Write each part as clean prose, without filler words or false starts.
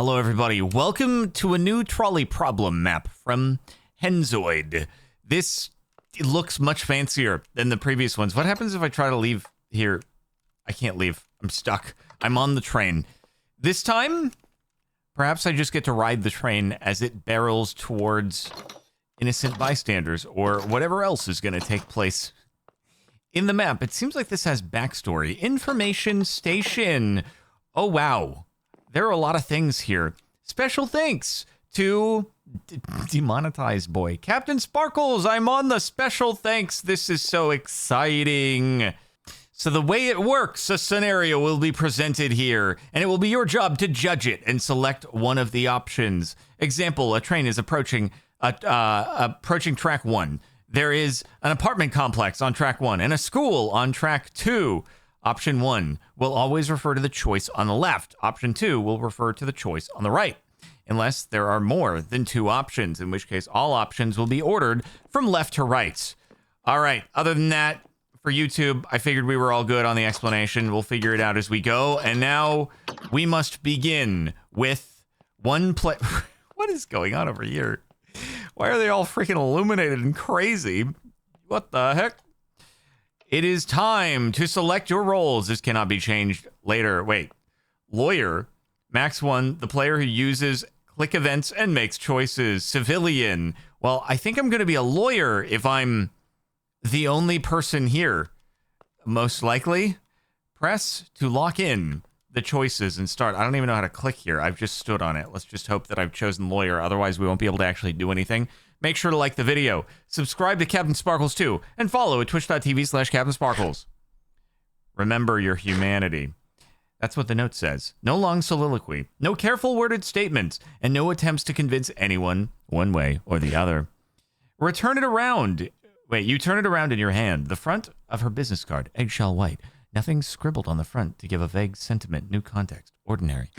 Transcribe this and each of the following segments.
Hello, everybody. Welcome to a new trolley problem map from Henzoid. This looks much fancier than the previous ones. What happens if I try to leave here? I can't leave. I'm stuck. I'm on the train. This time, perhaps I just get to ride the train as it barrels towards innocent bystanders or whatever else is going to take place in the map. It seems like this has backstory. Information station. Oh, wow. There are a lot of things here. Special thanks to Demonetized Boy. Captain Sparkles, I'm on the special thanks. This is so exciting. So the way it works, a scenario will be presented here, and it will be your job to judge it and select one of the options. Example, a train is approaching track 1. There is an apartment complex on track 1 and a school on track 2. Option 1 will always refer to the choice on the left. Option 2 will refer to the choice on the right, unless there are more than 2 options, in which case all options will be ordered from left to right. All right, other than that, for YouTube, I figured we were all good on the explanation. We'll figure it out as we go. And now we must begin with one play. What is going on over here? Why are they all freaking illuminated and crazy? What the heck? It is time to select your roles. This cannot be changed later. Wait. Lawyer. Max 1, the player who uses click events and makes choices. Civilian. Well, I think I'm going to be a lawyer if I'm the only person here. Most likely. Press to lock in the choices and start. I don't even know how to click here. I've just stood on it. Let's just hope that I've chosen lawyer. Otherwise, we won't be able to actually do anything. Make sure to like the video, subscribe to Captain Sparkles 2, and follow at twitch.tv/CaptainSparkles. Remember your humanity. That's what the note says. No long soliloquy, no careful worded statements, and no attempts to convince anyone one way or the other. Return it around. Wait, you turn it around in your hand. The front of her business card, eggshell white. Nothing scribbled on the front to give a vague sentiment, new context, ordinary.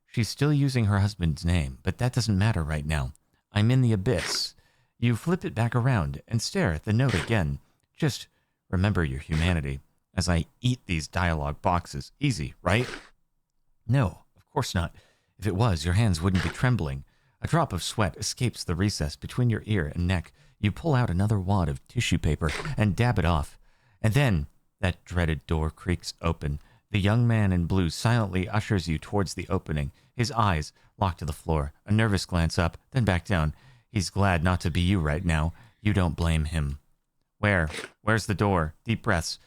She's still using her husband's name, but that doesn't matter right now. I'm in the abyss. You flip it back around and stare at the note again. Just remember your humanity as I eat these dialogue boxes. Easy, right? No, of course not. If it was, your hands wouldn't be trembling. A drop of sweat escapes the recess between your ear and neck. You pull out another wad of tissue paper and dab it off. And then that dreaded door creaks open. The young man in blue silently ushers you towards the opening, his eyes locked to the floor, a nervous glance up, then back down. He's glad not to be you right now. You don't blame him. Where's the door? Deep breaths.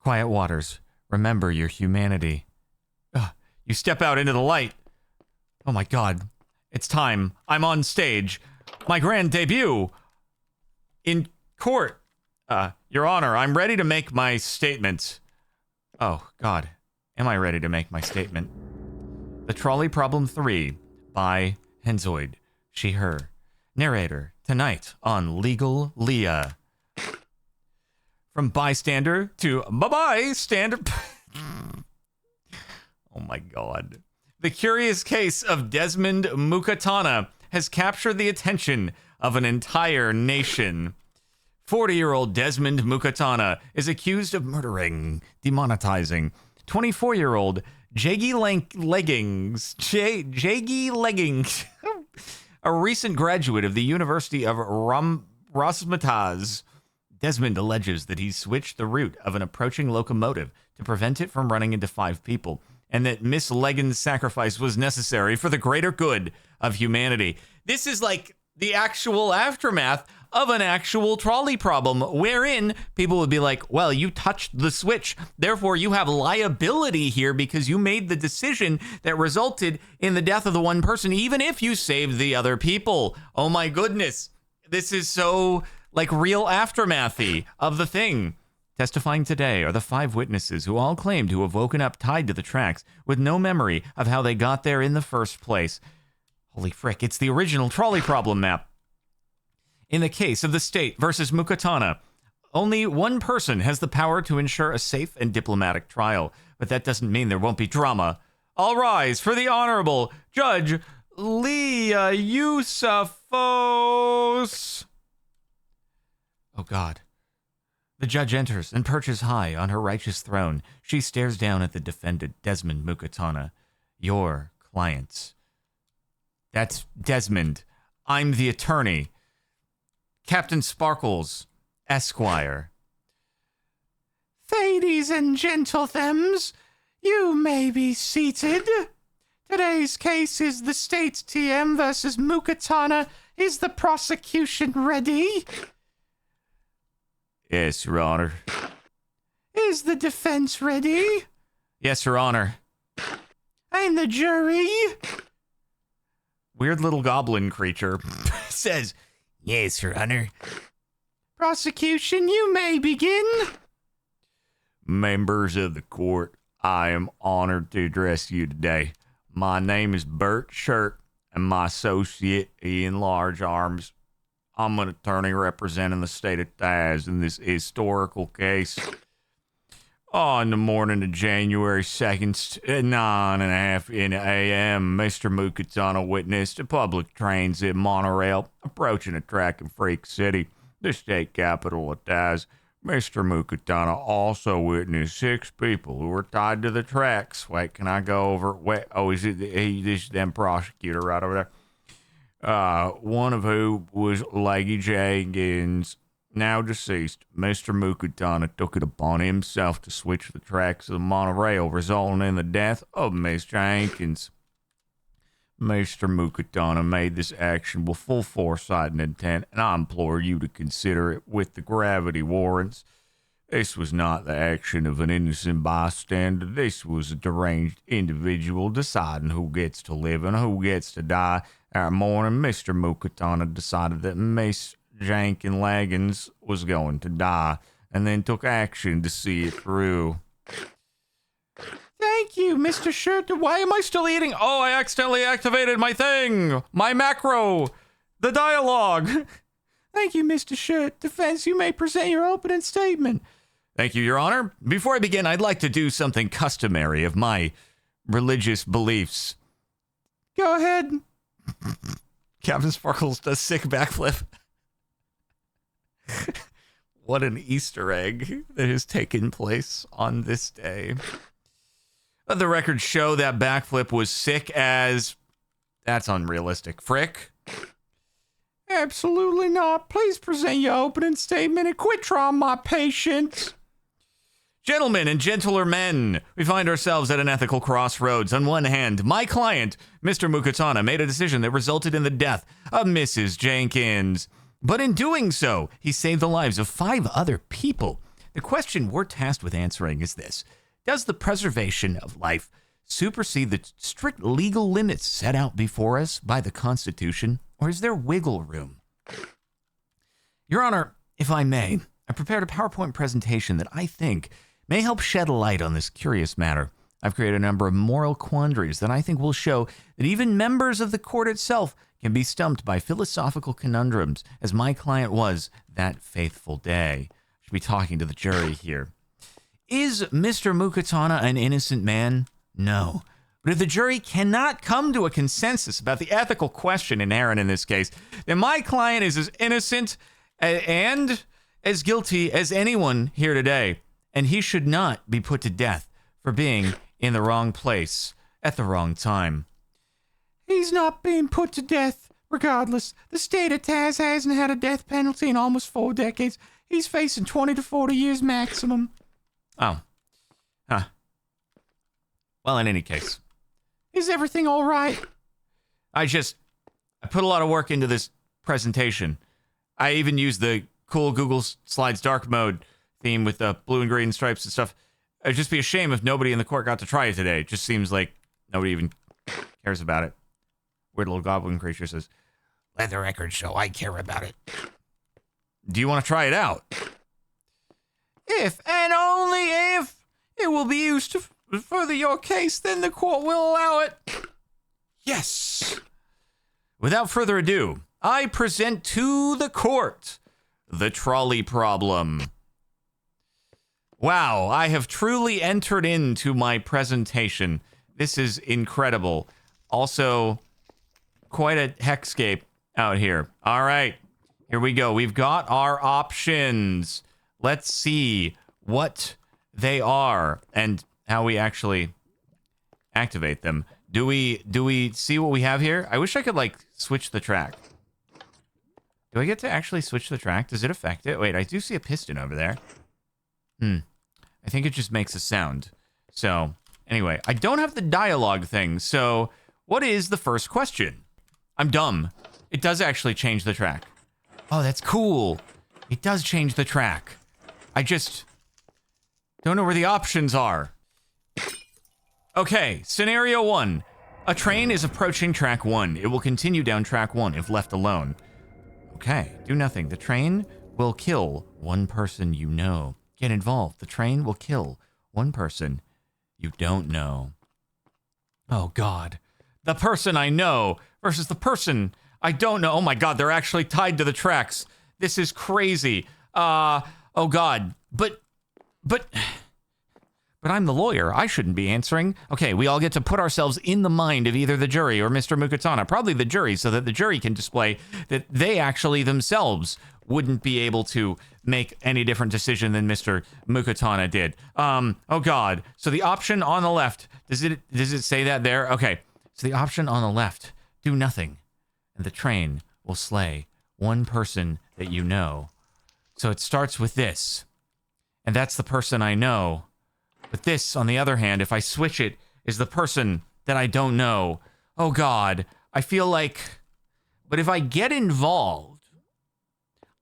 Quiet waters. Remember your humanity. You step out into the light. Oh my God. It's time. I'm on stage. My grand debut. In court. Your Honor, I'm ready to make my statement. Oh, God. Am I ready to make my statement? The Trolley Problem 3 by Henzoid. She, her. Narrator, tonight on Legal Leah. From bystander to bye-bye standard. Oh my God. The curious case of Desmond Mukatana has captured the attention of an entire nation. 40-year-old Desmond Mukatana is accused of murdering, demonetizing 24-year-old Jaggy Leggings, a recent graduate of the University of Razzmatazz. Desmond alleges that he switched the route of an approaching locomotive to prevent it from running into 5 people, and that Miss Leggins' sacrifice was necessary for the greater good of humanity. This is like the actual aftermath of an actual trolley problem, wherein people would be like, well, you touched the switch, therefore you have liability here because you made the decision that resulted in the death of the one person, even if you saved the other people. Oh my goodness. This is so like real aftermathy of the thing. Testifying today are the 5 witnesses who all claim to have woken up tied to the tracks with no memory of how they got there in the first place. Holy frick, it's the original trolley problem map. In the case of the state versus Mukatana, only one person has the power to ensure a safe and diplomatic trial, but that doesn't mean there won't be drama. All rise for the Honorable Judge Leah Yusufos. Oh God. The judge enters and perches high on her righteous throne. She stares down at the defendant, Desmond Mukatana. Your client. That's Desmond. I'm the attorney. Captain Sparkles, Esquire. Ladies and gentlethems, you may be seated. Today's case is the State TM versus Mukatana. Is the prosecution ready? Yes, Your Honor. Is the defense ready? Yes, Your Honor. And the jury? Weird little goblin creature says, yes, Your Honor. Prosecution, you may begin. Members of the court, I am honored to address you today. My name is Bert Shirt, and my associate, Ian Large Arms. I'm an attorney representing the state of Taz in this historical case. On the morning of January 2nd at 9:30 a.m., Mr. Mukatana witnessed a public transit monorail approaching a track in Freak City, the state capital of Taz. Mr. Mukatana also witnessed 6 people who were tied to the tracks. Wait, can I go over? Wait, oh, this is them prosecutor right over there. One of who was Leggy Jenkins, now deceased. Mr. Mukatana took it upon himself to switch the tracks of the monorail, resulting in the death of Miss Jenkins. Mr. Mukatana made this action with full foresight and intent, and I implore you to consider it with the gravity warrants. This was not the action of an innocent bystander. This was a deranged individual deciding who gets to live and who gets to die. That morning, Mr. Mukatana decided that Miss Jenkins Leggins was going to die, and then took action to see it through. Thank you, Mr. Shirt. Why am I still eating? Oh, I accidentally activated my thing. My macro. The dialogue. Thank you, Mr. Shirt. Defense, you may present your opening statement. Thank you, Your Honor. Before I begin, I'd like to do something customary of my religious beliefs. Go ahead. Captain Sparkles does sick backflip. What an Easter egg that has taken place on this day. The records show that backflip was sick as... That's unrealistic. Frick? Absolutely not. Please present your opening statement and quit trying my patience. Gentlemen and gentler men, we find ourselves at an ethical crossroads. On one hand, my client, Mr. Mukatana, made a decision that resulted in the death of Mrs. Jenkins. But in doing so, he saved the lives of 5 other people. The question we're tasked with answering is this. Does the preservation of life supersede the strict legal limits set out before us by the Constitution, or is there wiggle room? Your Honor, if I may, I prepared a PowerPoint presentation that I think may help shed light on this curious matter. I've created a number of moral quandaries that I think will show that even members of the court itself can be stumped by philosophical conundrums, as my client was that faithful day. I should be talking to the jury here. Is Mr. Mukatana an innocent man? No. But if the jury cannot come to a consensus about the ethical question inherent in this case, then my client is as innocent and as guilty as anyone here today, and he should not be put to death for being in the wrong place at the wrong time. He's not being put to death, regardless. The state of Taz hasn't had a death penalty in almost 4 decades. He's facing 20 to 40 years maximum. Oh. Huh. Well, in any case. Is everything all right? I put a lot of work into this presentation. I even used the cool Google Slides dark mode theme with the blue and green stripes and stuff. It'd just be a shame if nobody in the court got to try it today. It just seems like nobody even cares about it. Weird little goblin creature says, let the record show I care about it. Do you want to try it out? If and only if it will be used to further your case, then the court will allow it. Yes. Without further ado, I present to the court the trolley problem. Wow, I have truly entered into my presentation. This is incredible. Also, quite a hexscape out here. All right, here we go. We've got our options. Let's see what they are and how we actually activate them. Do we see what we have here? I wish I could, like, switch the track. Do I get to actually switch the track? Does it affect it? Wait, I do see a piston over there. I think it just makes a sound. So, anyway, I don't have the dialogue thing. So, what is the first question? I'm dumb. It does actually change the track. Oh, that's cool. It does change the track. I just don't know where the options are. Okay, scenario 1. A train is approaching track 1. It will continue down track 1 if left alone. Okay, do nothing. The train will kill one person you know. Get involved. The train will kill one person you don't know. Oh, God. The person I know versus the person I don't know. Oh, my God. They're actually tied to the tracks. This is crazy. Oh, God. But I'm the lawyer. I shouldn't be answering. Okay, we all get to put ourselves in the mind of either the jury or Mr. Mukatana. Probably the jury, so that the jury can display that they actually themselves wouldn't be able to make any different decision than Mr. Mukatana did. Oh God. So the option on the left, does it say that there? Okay. So the option on the left, do nothing, and the train will slay one person that you know. So it starts with this, and that's the person I know. But this, on the other hand, if I switch it, is the person that I don't know. Oh God. I feel like, but if I get involved,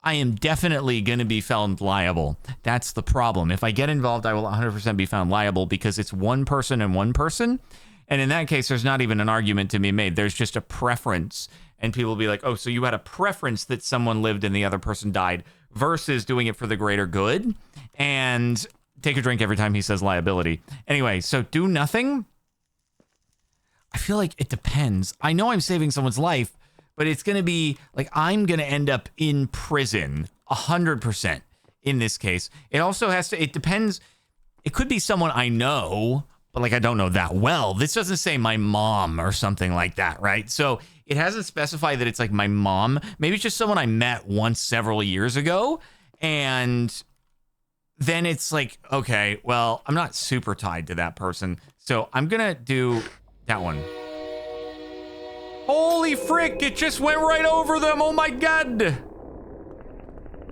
I am definitely going to be found liable. That's the problem. If I get involved, I will 100% be found liable because it's one person and one person. And in that case, there's not even an argument to be made. There's just a preference. And people will be like, oh, so you had a preference that someone lived and the other person died versus doing it for the greater good. And take a drink every time he says liability. Anyway, so do nothing. I feel like it depends. I know I'm saving someone's life, but it's going to be like I'm going to end up in prison 100% in this case. It also has to, it depends. It could be someone I know, but like I don't know that well. This doesn't say my mom or something like that, right? So it hasn't specified that it's like my mom. Maybe it's just someone I met once several years ago. And then it's like, okay, well, I'm not super tied to that person. So I'm going to do that one. Holy frick, it just went right over them. Oh my God.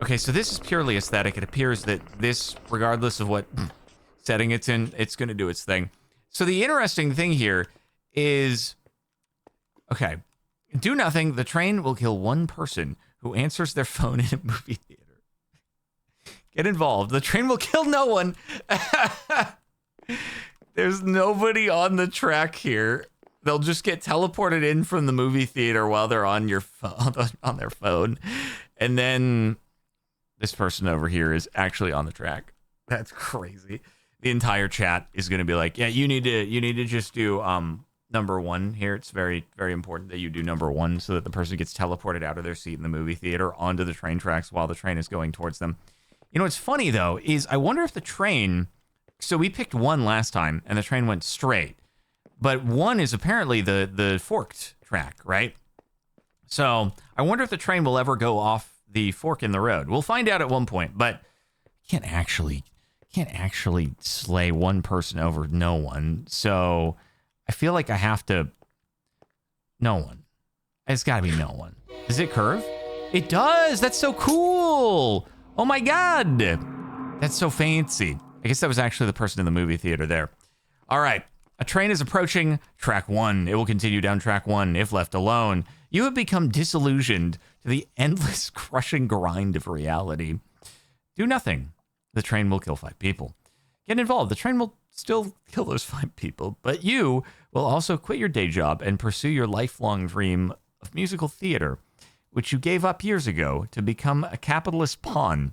Okay, so this is purely aesthetic. It appears that this, regardless of what setting it's in, it's going to do its thing. So the interesting thing here is, okay, do nothing. The train will kill one person who answers their phone in a movie theater. Get involved. The train will kill no one. There's nobody on the track here. They'll just get teleported in from the movie theater while they're on your phone, on their phone. And then this person over here is actually on the track. That's crazy. The entire chat is going to be like, yeah, you need to just do number 1 here. It's very, very important that you do number 1 so that the person gets teleported out of their seat in the movie theater onto the train tracks while the train is going towards them. You know, what's funny though, is I wonder if the train, so we picked 1 last time and the train went straight. But 1 is apparently the forked track, right? So I wonder if the train will ever go off the fork in the road. We'll find out at one point, but can't actually slay one person over no one. So I feel like I have to, no one. It's got to be no one. Does it curve? It does. That's so cool. Oh my God. That's so fancy. I guess that was actually the person in the movie theater there. All right. A train is approaching track 1. It will continue down track 1 if left alone. You have become disillusioned to the endless crushing grind of reality. Do nothing. The train will kill 5 people. Get involved. The train will still kill those 5 people, but you will also quit your day job and pursue your lifelong dream of musical theater, which you gave up years ago to become a capitalist pawn.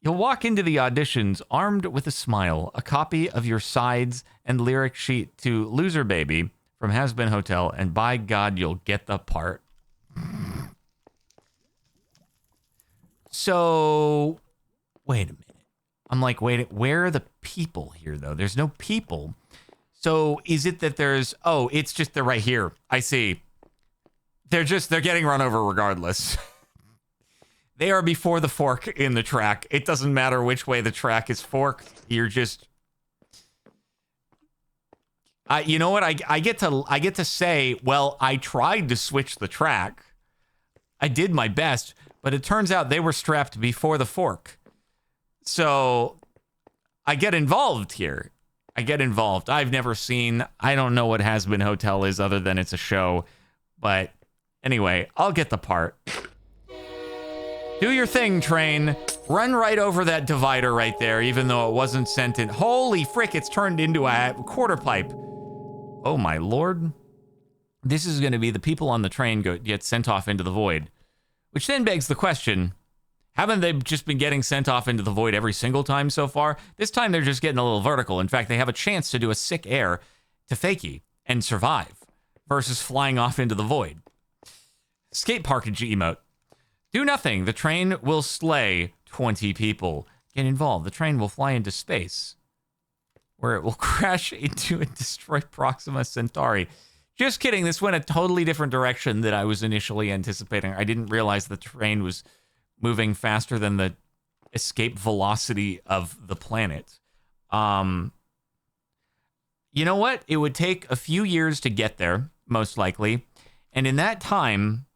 You'll walk into the auditions armed with a smile, a copy of your sides and lyric sheet to Loser Baby from Has Been Hotel, and by God, you'll get the part. So, wait a minute. I'm like, wait, where are the people here, though? There's no people. So, is it that there's, oh, it's just they're right here. I see. They're getting run over regardless. They are before the fork in the track. It doesn't matter which way the track is forked. You're just... You know what? I get to say, well, I tried to switch the track. I did my best, but it turns out they were strapped before the fork. So I get involved here. I don't know what Has Been Hotel is other than it's a show. But anyway, I'll get the part. Do your thing, train. Run right over that divider right there, even though it wasn't sent in. Holy frick, it's turned into a quarter pipe. Oh my lord. This is going to be the people on the train get sent off into the void. Which then begs the question, haven't they just been getting sent off into the void every single time so far? This time they're just getting a little vertical. In fact, they have a chance to do a sick air to fakie and survive versus flying off into the void. Skate parkage emote. Do nothing. The train will slay 20 people. Get involved. The train will fly into space, where it will crash into and destroy Proxima Centauri. Just kidding. This went a totally different direction than I was initially anticipating. I didn't realize the train was moving faster than the escape velocity of the planet. You know what? It would take a few years to get there, most likely. And in that time,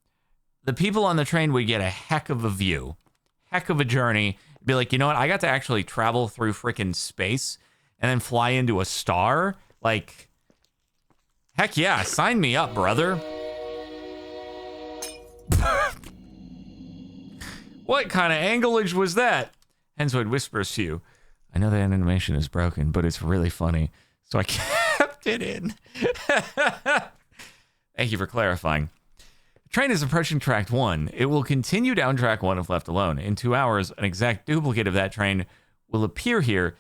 the people on the train would get a heck of a view, heck of a journey. Be like, you know what? I got to actually travel through freaking space and then fly into a star. Like, heck yeah, sign me up, brother. What kind of anglage was that? Henzoid whispers to you. I know that animation is broken, but it's really funny, so I kept it in. Thank you for clarifying. The train is approaching track 1. It will continue down track 1 if left alone. In 2 hours, an exact duplicate of that train will appear here,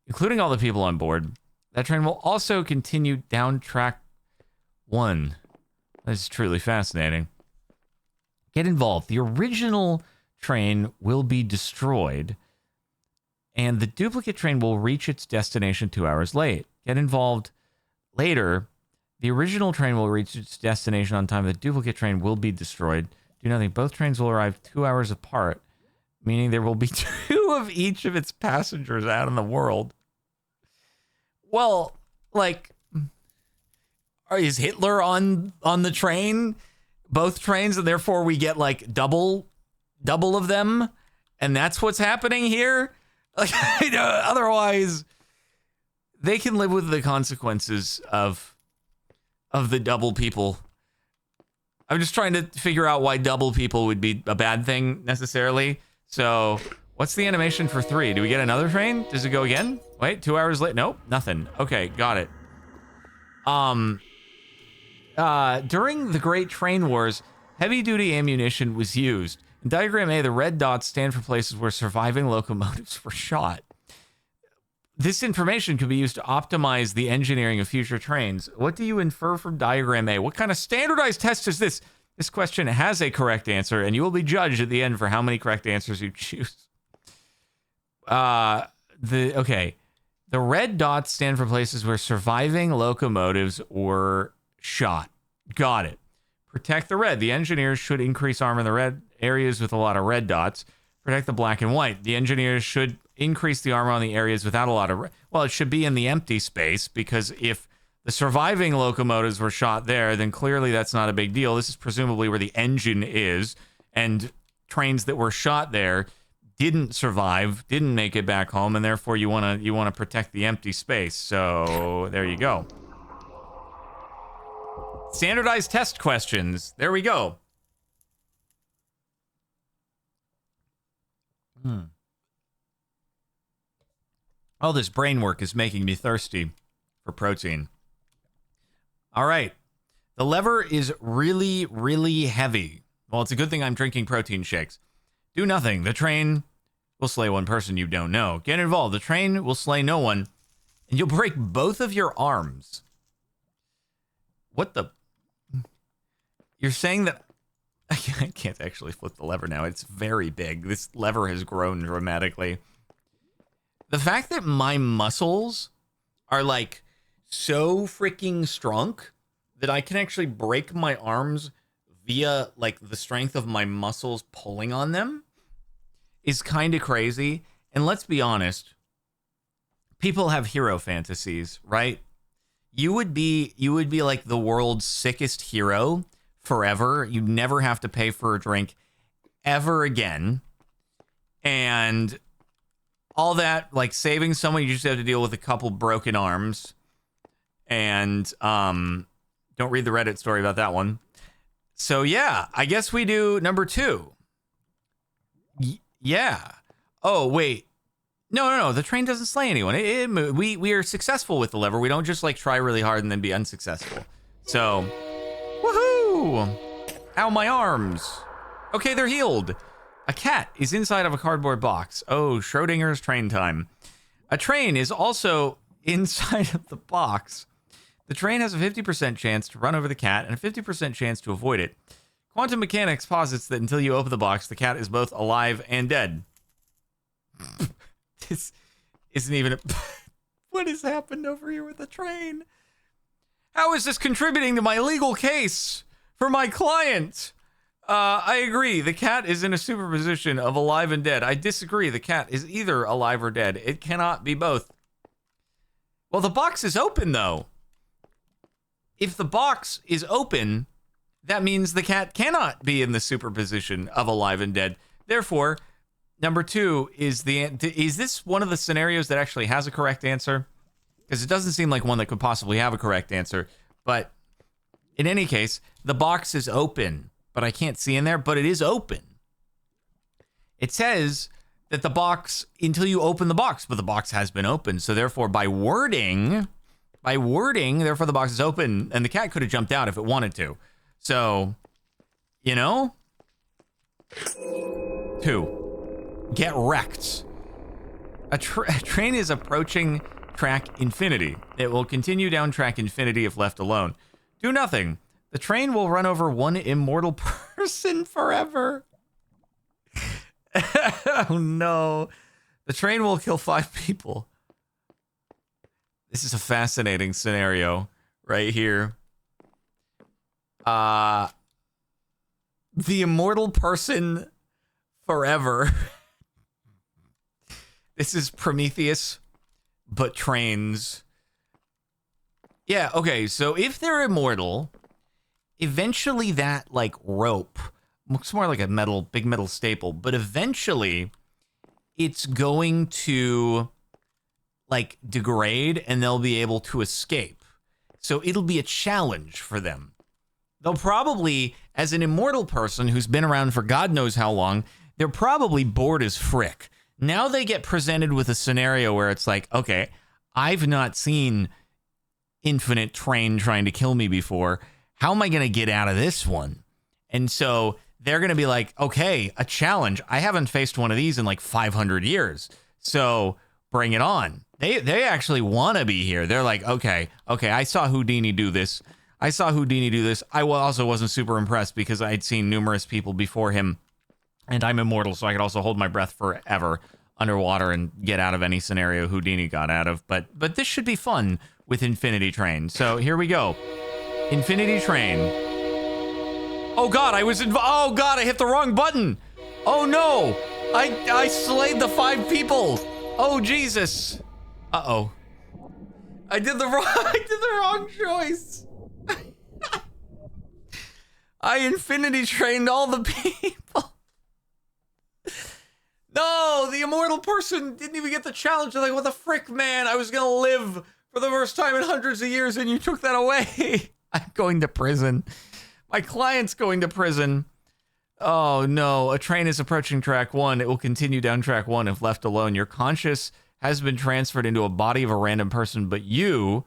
including all the people on board. That train will also continue down track 1. This is truly fascinating. Get involved. The original train will be destroyed, and the duplicate train will reach its destination 2 hours late. Get involved later. The original train will reach its destination on time. The duplicate train will be destroyed. Do nothing. Both trains will arrive 2 hours apart, meaning there will be 2 of each of its passengers out in the world. Well, like, is Hitler on the train? Both trains, and therefore we get like double of them, and that's what's happening here. Like, otherwise, they can live with the consequences of the double people. I'm just trying to figure out why double people would be a bad thing necessarily. So, what's the animation for 3? Do we get another train? Does it go again? Wait, 2 hours late? Nope, nothing. Okay, got it. During the Great Train Wars, heavy-duty ammunition was used. In Diagram A, the red dots stand for places where surviving locomotives were shot. This information could be used to optimize the engineering of future trains. What do you infer from Diagram A? What kind of standardized test is this? This question has a correct answer, and you will be judged at the end for how many correct answers you choose. Okay. The red dots stand for places where surviving locomotives were shot. Got it. Protect the red. The engineers should increase armor in the red areas with a lot of red dots. Protect the black and white. The engineers should increase the armor on the areas without a lot of red. Well, it should be in the empty space, because if the surviving locomotives were shot there, then clearly that's not a big deal. This is presumably where the engine is, and trains that were shot there didn't survive, didn't make it back home, and therefore you want to protect the empty space. So there you go. Standardized test questions. There we go. All this brain work is making me thirsty for protein. All right. The lever is really, really heavy. Well, it's a good thing I'm drinking protein shakes. Do nothing. The train will slay one person you don't know. Get involved. The train will slay no one, and you'll break both of your arms. What the? You're saying that I can't actually flip the lever now. It's very big. This lever has grown dramatically. The fact that my muscles are like so freaking strong that I can actually break my arms via like the strength of my muscles pulling on them is kind of crazy. And let's be honest, people have hero fantasies, right? you would be like the world's sickest hero forever. You never have to pay for a drink ever again. And all that, like saving someone, you just have to deal with a couple broken arms. And don't read the Reddit story about that one. So yeah, I guess we do number 2. Yeah. Oh, wait. No. The train doesn't slay anyone. We are successful with the lever. We don't just like try really hard and then be unsuccessful. So, woohoo! Ow, my arms. Okay, they're healed. A cat is inside of a cardboard box. Oh, Schrodinger's train time. A train is also inside of the box. The train has a 50% chance to run over the cat and a 50% chance to avoid it. Quantum mechanics posits that until you open the box, the cat is both alive and dead. This isn't even what has happened over here with the train? How is this contributing to my legal case for my client? I agree. The cat is in a superposition of alive and dead. I disagree. The cat is either alive or dead. It cannot be both. Well, the box is open, though. If the box is open, that means the cat cannot be in the superposition of alive and dead. Therefore, number 2 is this one of the scenarios that actually has a correct answer? Because it doesn't seem like one that could possibly have a correct answer. But in any case, the box is open, but I can't see in there, but it is open. It says that the box, until you open the box, but the box has been opened. So therefore, by wording, therefore the box is open, and the cat could have jumped out if it wanted to. So, 2. Get wrecked. A train is approaching track infinity. It will continue down track infinity if left alone. Do nothing. The train will run over one immortal person forever. Oh no. The train will kill 5 people. This is a fascinating scenario right here. The immortal person forever. This is Prometheus, but trains. Yeah, okay, so if they're immortal, eventually that, like, rope looks more like a big metal staple, but eventually it's going to, like, degrade and they'll be able to escape. So it'll be a challenge for them. They'll probably, as an immortal person who's been around for God knows how long, they're probably bored as frick. Now they get presented with a scenario where it's like, okay, I've not seen infinite train trying to kill me before. How am I going to get out of this one? And so they're going to be like, okay, a challenge. I haven't faced one of these in like 500 years. So bring it on. They actually want to be here. They're like, okay, I saw Houdini do this. I also wasn't super impressed because I'd seen numerous people before him, and I'm immortal, so I could also hold my breath forever underwater and get out of any scenario Houdini got out of. But this should be fun with Infinity Train. So here we go. Infinity Train. Oh God, I hit the wrong button. Oh no, I slayed the 5 people. Oh Jesus. Uh-oh. I did the wrong choice. I infinity trained all the people. No, the immortal person didn't even get the challenge. They're like, what the frick, man? I was gonna live for the first time in hundreds of years and you took that away. I'm going to prison. My client's going to prison. Oh no, a train is approaching track 1. It will continue down track 1 if left alone. Your conscious has been transferred into a body of a random person, but you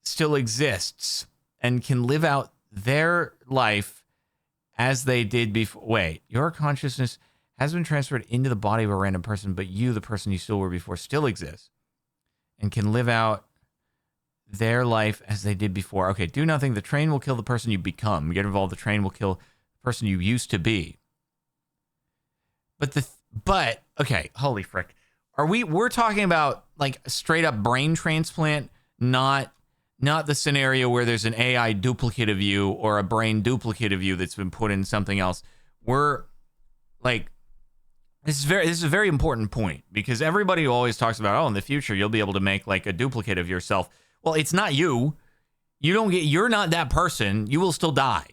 still exists and can live out their life as they did before. Wait, your consciousness has been transferred into the body of a random person, but you, the person you still were before, still exists and can live out their life as they did before. Okay, do nothing. The train will kill the person you become. Get involved. The train will kill the person you used to be. But okay, holy frick. We're talking about like a straight up brain transplant, not the scenario where there's an AI duplicate of you or a brain duplicate of you that's been put in something else. We're like, this is a very important point because everybody always talks about, oh, in the future, you'll be able to make like a duplicate of yourself. Well, it's not you. You're not that person. You will still die,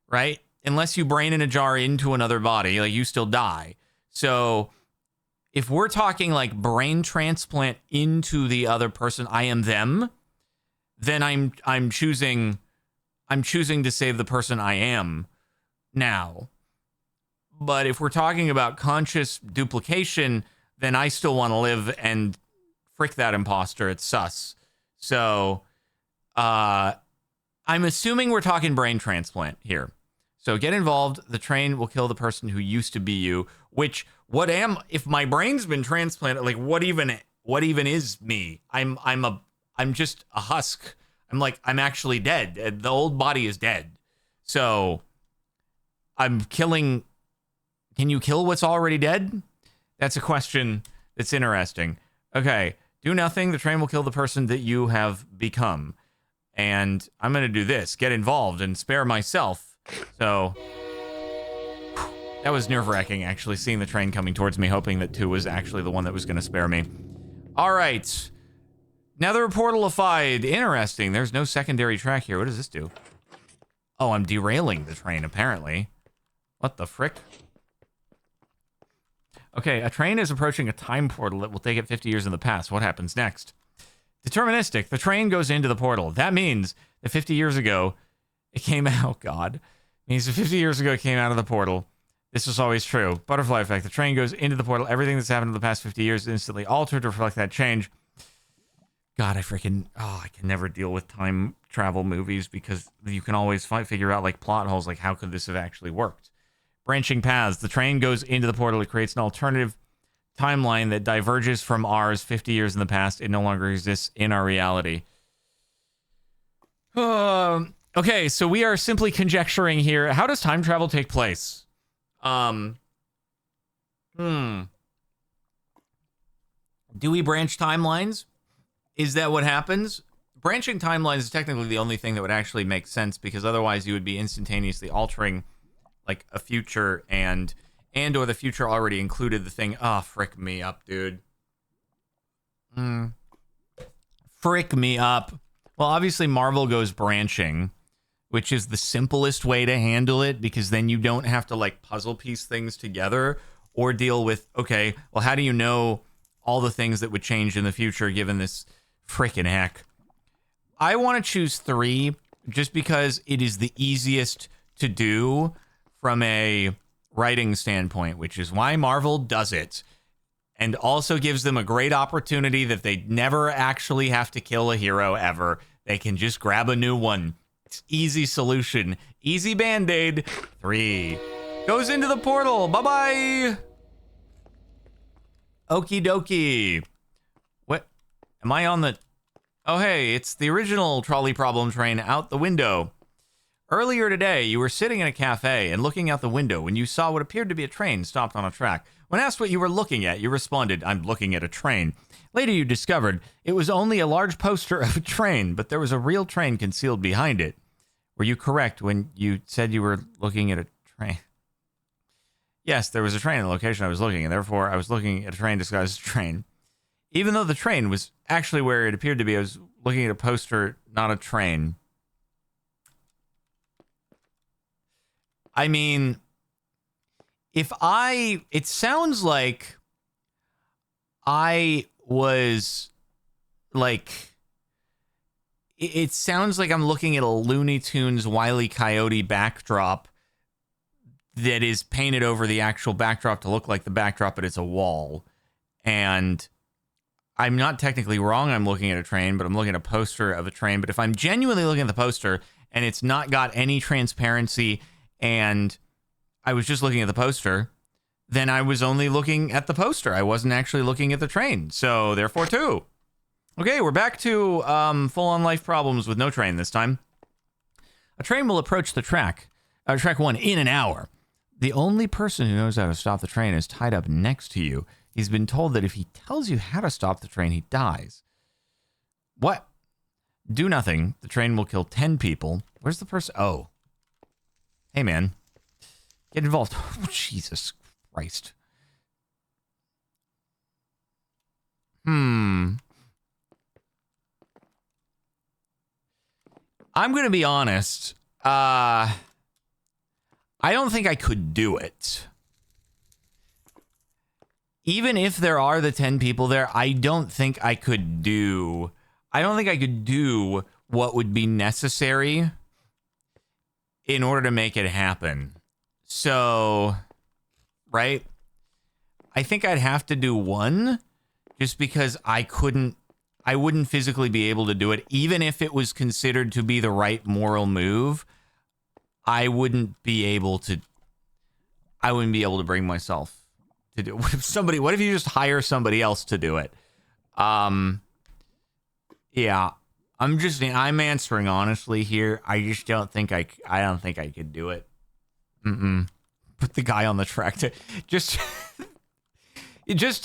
right? Unless you brain in a jar into another body, like you still die. So if we're talking like brain transplant into the other person, I am them, then I'm choosing to save the person I am now. But if we're talking about conscious duplication, then I still want to live, and frick that imposter. It's sus. So I'm assuming we're talking brain transplant here. So get involved. The train will kill the person who used to be you. Which, if my brain's been transplanted? Like, what even is me? I'm just a husk. I'm actually dead. The old body is dead. So I'm killing. Can you kill what's already dead? That's a question that's interesting. Okay, do nothing. The train will kill the person that you have become. And I'm going to do this. Get involved and spare myself. So that was nerve-wracking, actually, seeing the train coming towards me, hoping that 2 was actually the one that was going to spare me. All right. Nether portalified. Interesting. There's no secondary track here. What does this do? Oh, I'm derailing the train, apparently. What the frick? Okay, a train is approaching a time portal that will take it 50 years in the past. What happens next? Deterministic. The train goes into the portal. That means that 50 years ago, it came out. Oh, God. It means that 50 years ago, it came out of the portal. This was always true. Butterfly effect. The train goes into the portal. Everything that's happened in the past 50 years is instantly altered to reflect that change. God, I can never deal with time travel movies because you can always figure out, like, plot holes, like, how could this have actually worked? Branching paths. The train goes into the portal. It creates an alternative timeline that diverges from ours 50 years in the past. It no longer exists in our reality. Okay, so we are simply conjecturing here. How does time travel take place? Do we branch timelines? Is that what happens? Branching timelines is technically the only thing that would actually make sense, because otherwise you would be instantaneously altering like a future and or the future already included the thing. Oh, frick me up, dude. Frick me up. Well, obviously Marvel goes branching, which is the simplest way to handle it, because then you don't have to like puzzle piece things together or deal with, okay, well, how do you know all the things that would change in the future given this frickin' heck? I want to choose 3 just because it is the easiest to do from a writing standpoint, which is why Marvel does it. And also gives them a great opportunity that they never actually have to kill a hero ever. They can just grab a new one. It's easy solution. Easy band-aid. 3. Goes into the portal. Bye-bye. Okie dokie. What? Am I on the... Oh, hey, it's the original trolley problem train out the window. Earlier today, you were sitting in a cafe and looking out the window when you saw what appeared to be a train stopped on a track. When asked what you were looking at, you responded, "I'm looking at a train." Later, you discovered it was only a large poster of a train, but there was a real train concealed behind it. Were you correct when you said you were looking at a train? Yes, there was a train in the location I was looking, and therefore I was looking at a train disguised as a train. Even though the train was actually where it appeared to be, I was looking at a poster, not a train. I mean, it sounds like I was like, it sounds like I'm looking at a Looney Tunes Wile E. Coyote backdrop that is painted over the actual backdrop to look like the backdrop, but it's a wall. And I'm not technically wrong. I'm looking at a train, but I'm looking at a poster of a train. But if I'm genuinely looking at the poster and it's not got any transparency and I was just looking at the poster, then I was only looking at the poster. I wasn't actually looking at the train. So therefore 2. Okay, we're back to full-on life problems with no train this time. A train will approach the track 1 in an hour. The only person who knows how to stop the train is tied up next to you. He's been told that if he tells you how to stop the train, he dies. What? Do nothing. The train will kill 10 people. Where's the person? Oh. Hey, man. Get involved. Oh, Jesus Christ. I'm going to be honest. I don't think I could do it. Even if there are the 10 people there, I don't think I could do what would be necessary in order to make it happen. So, right? I think I'd have to do one just because I wouldn't physically be able to do it. Even if it was considered to be the right moral move, I wouldn't be able to bring myself to do it. What if you just hire somebody else to do it? Yeah, I'm answering honestly here. I just don't think I could do it. Put the guy on the track to just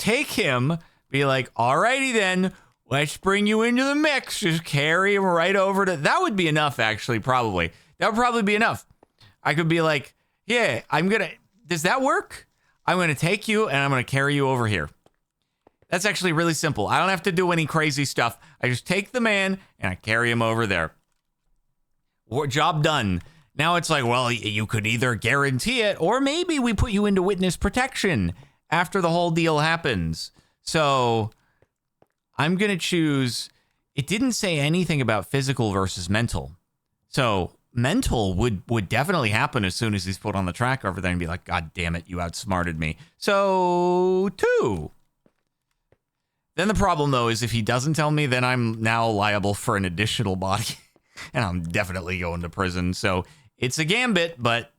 take him, be like, alrighty then, let's bring you into the mix. Just carry him right over to, that would be enough actually, probably. That would probably be enough. I could be like, yeah, does that work? I'm going to take you and I'm going to carry you over here. That's actually really simple. I don't have to do any crazy stuff. I just take the man and I carry him over there. Job done. Now it's like, well, you could either guarantee it or maybe we put you into witness protection after the whole deal happens. So I'm going to choose. It didn't say anything about physical versus mental. So mental would definitely happen as soon as he's put on the track over there and be like, God damn it, you outsmarted me. So 2. Then the problem, though, is if he doesn't tell me, then I'm now liable for an additional body. And I'm definitely going to prison. So it's a gambit, but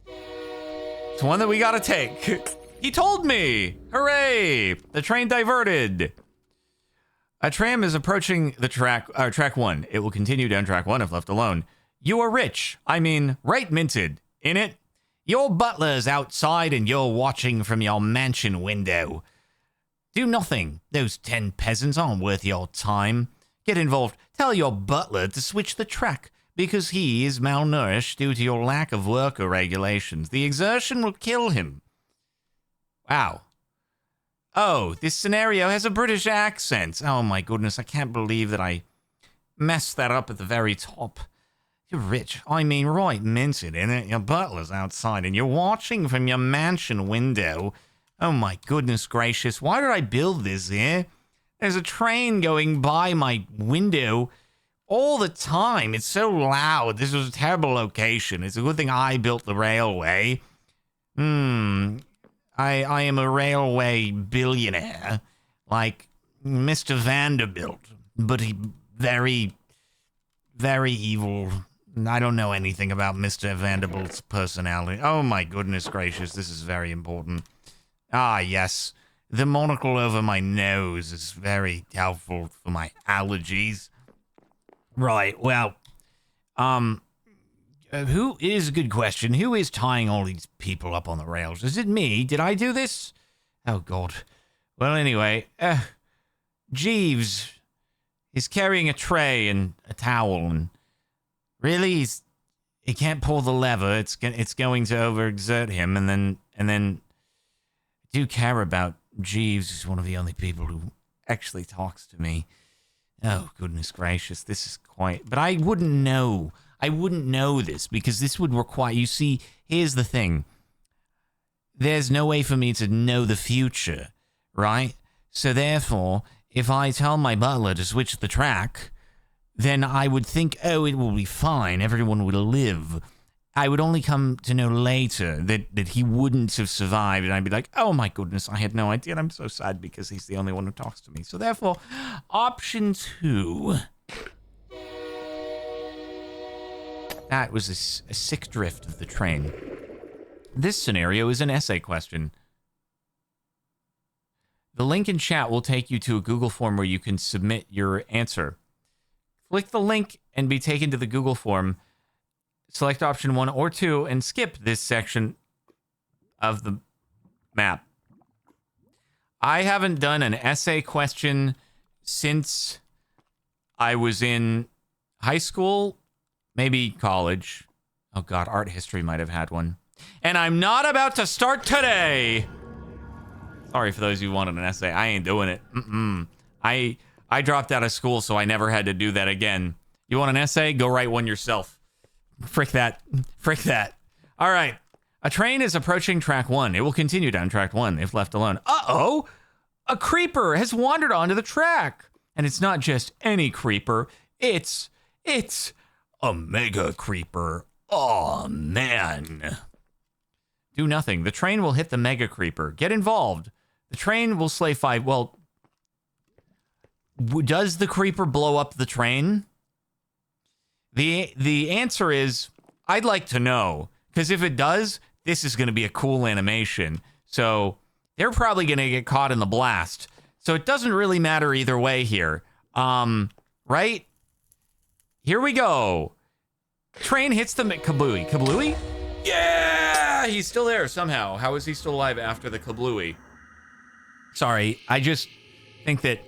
it's one that we got to take. He told me. Hooray. The train diverted. A tram is approaching the track 1. It will continue down track 1 if left alone. You are rich. I mean, right minted. In it, your butler's outside and you're watching from your mansion window. Do nothing. Those 10 peasants aren't worth your time. Get involved. Tell your butler to switch the track because he is malnourished due to your lack of worker regulations. The exertion will kill him. Wow. Oh, this scenario has a British accent. Oh my goodness, I can't believe that I messed that up at the very top. You're rich. I mean, right minted in it. Your butler's outside and you're watching from your mansion window. Oh my goodness gracious, why did I build this here? There's a train going by my window all the time. It's so loud. This was a terrible location. It's a good thing I built the railway. I am a railway billionaire, like Mr. Vanderbilt, but he very, very evil. I don't know anything about Mr. Vanderbilt's personality. Oh my goodness gracious, this is very important. Ah, yes. The monocle over my nose is very helpful for my allergies. Right, well, who is a good question. Who is tying all these people up on the rails? Is it me? Did I do this? Oh, God. Well, anyway, Jeeves is carrying a tray and a towel, and really, he can't pull the lever. It's going to overexert him, and then I do care about Jeeves. He's one of the only people who actually talks to me. Oh, goodness gracious, this is quite... But I wouldn't know. I wouldn't know this, because this would require... You see, here's the thing. There's no way for me to know the future, right? So therefore, if I tell my butler to switch the track, then I would think, oh, it will be fine. Everyone will live. I would only come to know later that he wouldn't have survived, and I'd be like, oh my goodness, I had no idea, and I'm so sad because he's the only one who talks to me. So therefore, option 2. That was a sick drift of the train. This scenario is an essay question. The link in chat will take you to a Google form where you can submit your answer. Click the link and be taken to the Google form. Select option 1 or 2 and skip this section of the map. I haven't done an essay question since I was in high school, maybe college. Oh God, art history might have had one. And I'm not about to start today. Sorry for those who wanted an essay. I ain't doing it. I dropped out of school, so I never had to do that again. You want an essay? Go write one yourself. Frick that. Frick that. All right. A train is approaching track 1. It will continue down track 1 if left alone. Uh-oh! A creeper has wandered onto the track. And it's not just any creeper. It's a mega creeper. Oh, man. Do nothing. The train will hit the mega creeper. Get involved. The train will slay 5. Well, does the creeper blow up the train? The answer is, I'd like to know. Because if it does, this is going to be a cool animation. So they're probably going to get caught in the blast. So it doesn't really matter either way here. Right? Here we go. Train hits the kablooey. Kablooey? Yeah! He's still there somehow. How is he still alive after the kablooey? Sorry, I just think that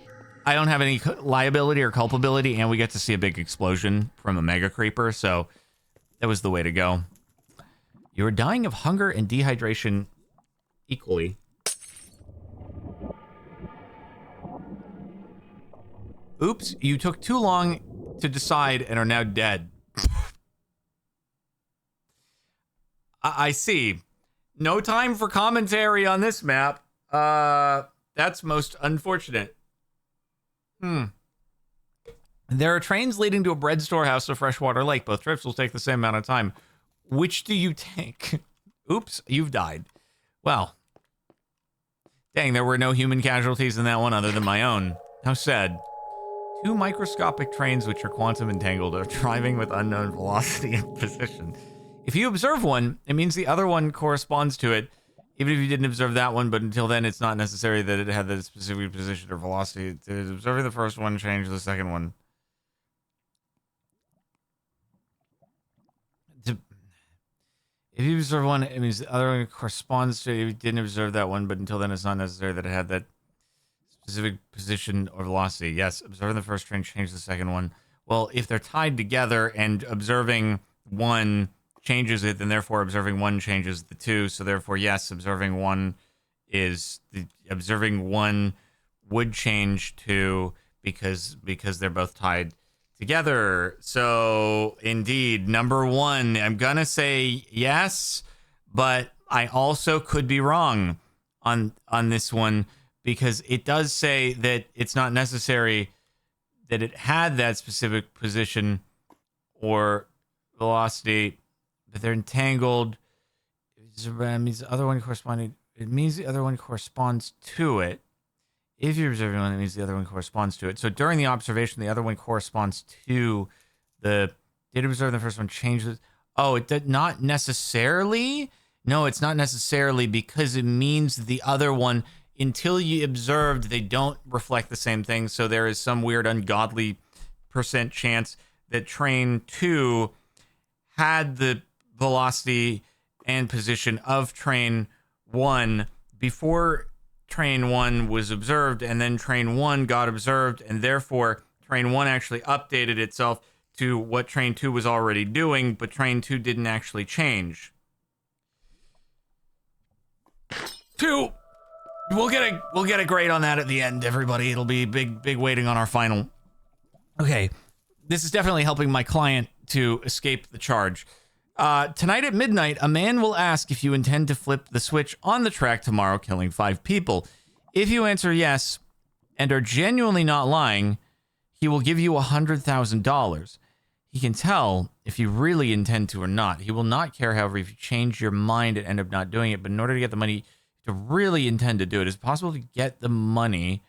I don't have any liability or culpability, and we get to see a big explosion from a mega creeper, so that was the way to go. You are dying of hunger and dehydration equally. Oops, you took too long to decide and are now dead. I see. No time for commentary on this map. That's most unfortunate. There are trains leading to a bread storehouse or freshwater lake. Both trips will take the same amount of time. Which do you take? Oops, you've died. Well. Dang, there were no human casualties in that one other than my own. How sad. 2 microscopic trains which are quantum entangled are driving with unknown velocity and position. If you observe one, it means the other one corresponds to it. Even if you didn't observe that one, but until then, it's not necessary that it had the specific position or velocity. Observing the first one changed the second one. If you observe one, it means the other one corresponds to it. If you didn't observe that one, but until then, it's not necessary that it had that specific position or velocity. Yes, observing the first train changed the second one. Well, if they're tied together and observing one changes it, then therefore observing one changes the two. So therefore, yes, observing one would change two because they're both tied together. So indeed, number 1, I'm gonna say yes, but I also could be wrong on this one because it does say that it's not necessary that it had that specific position or velocity. But they're entangled. It means the other one corresponding. It means the other one corresponds to it. If you're observing one, it means the other one corresponds to it. So during the observation, the other one corresponds to the. Did observe the first one changes? Oh, it did not necessarily. No, it's not necessarily because it means the other one. Until you observed, they don't reflect the same thing. So there is some weird ungodly % chance that train 2 had the velocity and position of train 1 before train 1 was observed, and then train 1 got observed, and therefore train 1 actually updated itself to what train 2 was already doing, but train 2 didn't actually change. 2. We'll get a grade on that at the end, everybody. It'll be big waiting on our final. Okay. This is definitely helping my client to escape the charge. Tonight at midnight, a man will ask if you intend to flip the switch on the track tomorrow, killing 5 people. If you answer yes and are genuinely not lying, he will give you $100,000. He can tell if you really intend to or not. He will not care, however, if you change your mind and end up not doing it. But in order to get the money, to really intend to do it, it's possible to get the money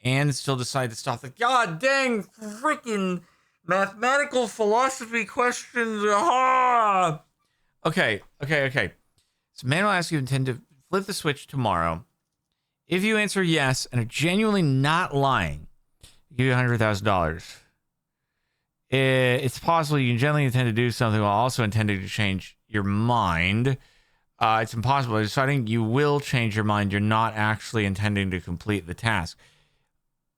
and still decide to stop the god dang freaking mathematical philosophy questions. Ah! Okay. So man will ask you intend to flip the switch tomorrow. If you answer yes and are genuinely not lying, I'll give you $100,000. It's possible you can genuinely intend to do something while also intending to change your mind. It's impossible. Deciding you will change your mind, you're not actually intending to complete the task.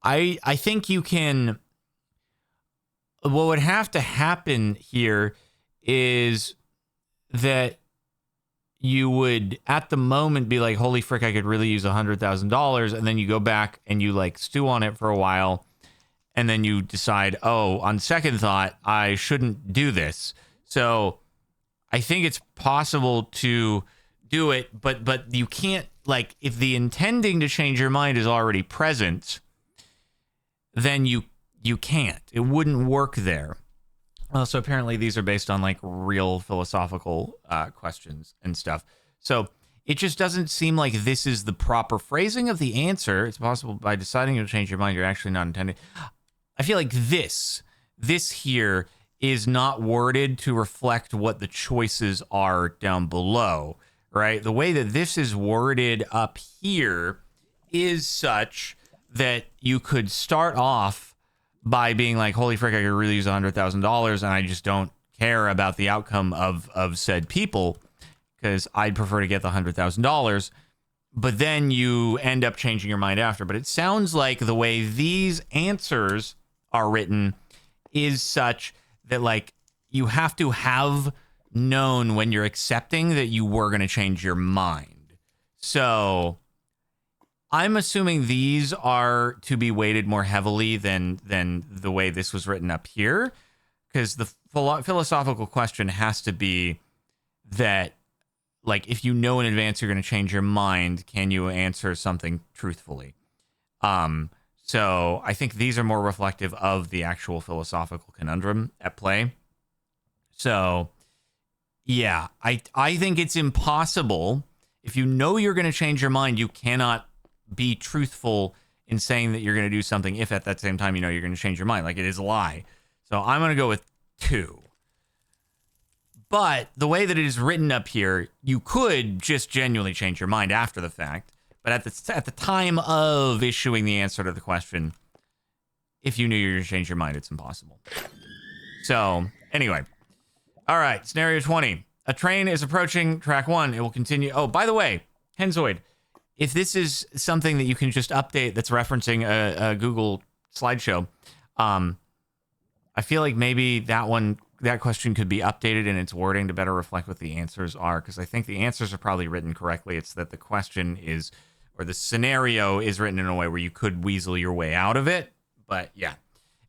I think you can. What would have to happen here is that you would, at the moment, be like, holy frick, I could really use $100,000. And then you go back and you like stew on it for a while. and then you decide, oh, on second thought, I shouldn't do this. So I think it's possible to do it, but you can't, like, if the intending to change your mind is already present, then you can't. It wouldn't work there. So apparently these are based on, like, real philosophical questions and stuff. So it just doesn't seem like this is the proper phrasing of the answer. It's possible by deciding to change your mind, you're actually not intending. I feel like this here is not worded to reflect what the choices are down below, right? The way that this is worded up here is such that you could start off by being like, holy frick, I could really use $100,000 and I just don't care about the outcome of said people because I'd prefer to get the $100,000. But then you end up changing your mind after. But it sounds like the way these answers are written is such that, like, you have to have known when you're accepting that you were going to change your mind. So I'm assuming these are to be weighted more heavily than the way this was written up here, because the philosophical question has to be that, like, if you know in advance you're going to change your mind, can you answer something truthfully? So I think these are more reflective of the actual philosophical conundrum at play. So yeah, I think it's impossible. If you know you're going to change your mind, you cannot be truthful in saying that you're going to do something if at that same time you know you're going to change your mind. Like, it is a lie. So I'm going to go with 2. But the way that it is written up here, you could just genuinely change your mind after the fact. But at the time of issuing the answer to the question, if you knew you were going to change your mind, it's impossible. So anyway. All right. Scenario 20. A train is approaching track 1. It will continue. Oh, by the way, Henzoid, if this is something that you can just update that's referencing a Google slideshow, I feel like maybe that question could be updated in its wording to better reflect what the answers are, because I think the answers are probably written correctly. It's that the question is, or the scenario is written in a way where you could weasel your way out of it. But yeah.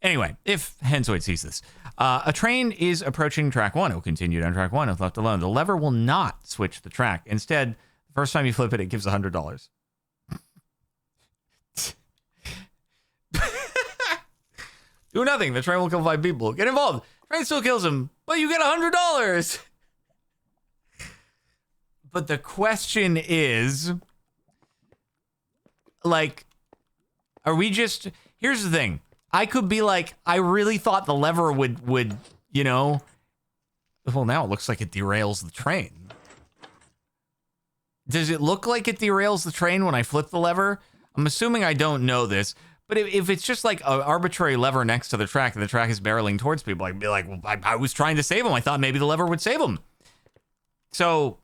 Anyway, if Henzoid sees this, a train is approaching track 1. It will continue down track 1 if left alone. The lever will not switch the track. Instead, the first time you flip it, it gives $100. Do nothing. The train will kill 5 people. Get involved. Train still kills him, but you get $100. But the question is, like, are we just... Here's the thing. I could be like, I really thought the lever would, you know... Well, now it looks like it derails the train. Does it look like it derails the train when I flip the lever? I'm assuming I don't know this. But if it's just like an arbitrary lever next to the track and the track is barreling towards people, I'd be like, well, I was trying to save them. I thought maybe the lever would save them. So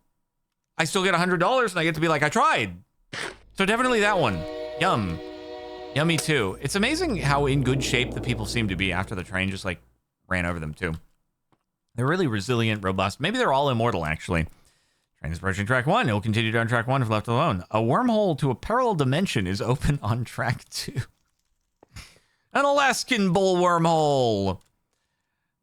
I still get $100 and I get to be like, I tried. So definitely that one. Yum. Yummy too. It's amazing how in good shape the people seem to be after the train just like ran over them too. They're really resilient, robust. Maybe they're all immortal actually. Train is approaching track 1. It will continue down track 1 if left alone. A wormhole to a parallel dimension is open on track 2. An Alaskan bull wormhole.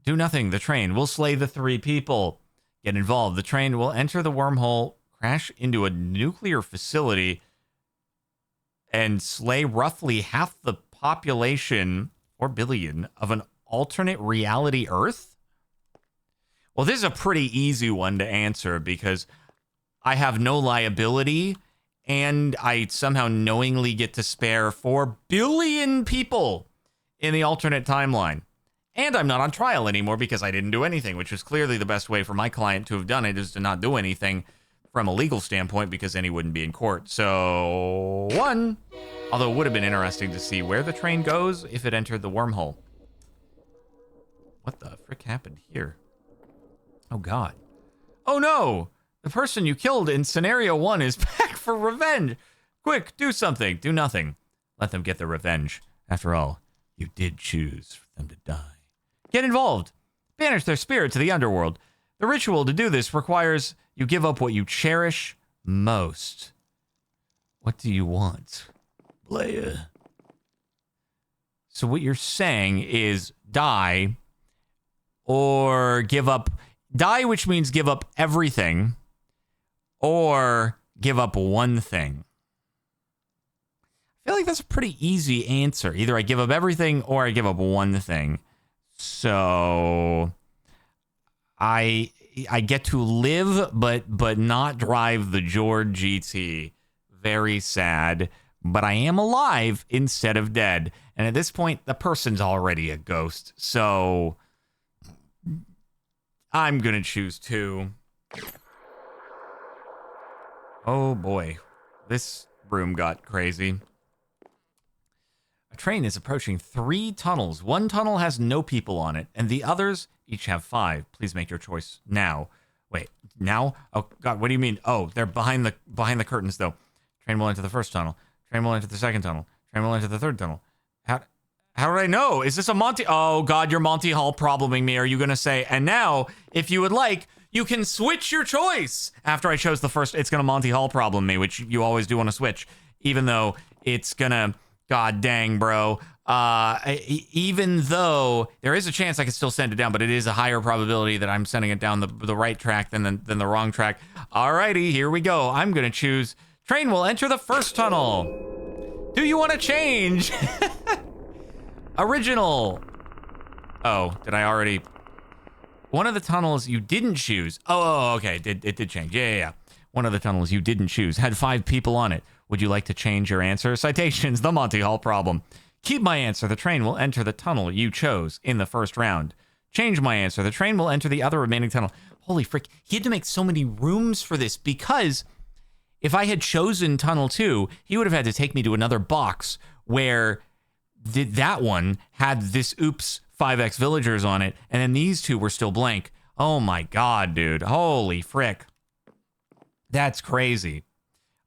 Do nothing. The train will slay the 3 people. Get involved. The train will enter the wormhole, crash into a nuclear facility, and slay roughly half the population, or billion, of an alternate reality Earth? Well, this is a pretty easy one to answer because I have no liability and I somehow knowingly get to spare 4 billion people in the alternate timeline. And I'm not on trial anymore because I didn't do anything, which is clearly the best way for my client to have done it, is to not do anything from a legal standpoint because then he wouldn't be in court. So 1, although it would have been interesting to see where the train goes if it entered the wormhole. What the frick happened here? Oh God. Oh no! The person you killed in scenario 1 is back for revenge. Quick, do something. Do nothing. Let them get their revenge. After all, you did choose for them to die. Get involved. Banish their spirit to the underworld. The ritual to do this requires you give up what you cherish most. What do you want, player? So what you're saying is die or give up. Die, which means give up everything, or give up one thing. I feel like that's a pretty easy answer. Either I give up everything or I give up one thing. So I get to live but not drive the George GT. Very sad. But I am alive instead of dead. And at this point, the person's already a ghost. So I'm going to choose 2. Oh boy. This room got crazy. A train is approaching 3 tunnels. 1 tunnel has no people on it, and the others each have 5. Please make your choice now. Wait, now? Oh God, what do you mean? Oh, they're behind the curtains though. Train will enter the first tunnel. Train will enter the second tunnel. Train will enter the third tunnel. How did I know? Is this a Monty? Oh God, you're Monty Hall probleming me. Are you gonna say? And now, if you would like, you can switch your choice. After I chose the first, it's gonna Monty Hall problem me, which you always do want to switch, even though it's gonna. God dang, bro. Even though there is a chance I can still send it down, but it is a higher probability that I'm sending it down the right track than the wrong track. Alrighty, here we go. I'm gonna choose train will enter the first tunnel. Do you want to change? Original. Oh, did I already? One of the tunnels you didn't choose. Oh, okay. It did change. Yeah. One of the tunnels you didn't choose had 5 people on it. Would you like to change your answer? Citations, the Monty Hall problem. Keep my answer. The train will enter the tunnel you chose in the first round. Change my answer. The train will enter the other remaining tunnel. Holy frick. He had to make so many rooms for this because if I had chosen tunnel 2, he would have had to take me to another box where that one had this oops 5x villagers on it, and then these 2 were still blank. Oh my God, dude. Holy frick. That's crazy.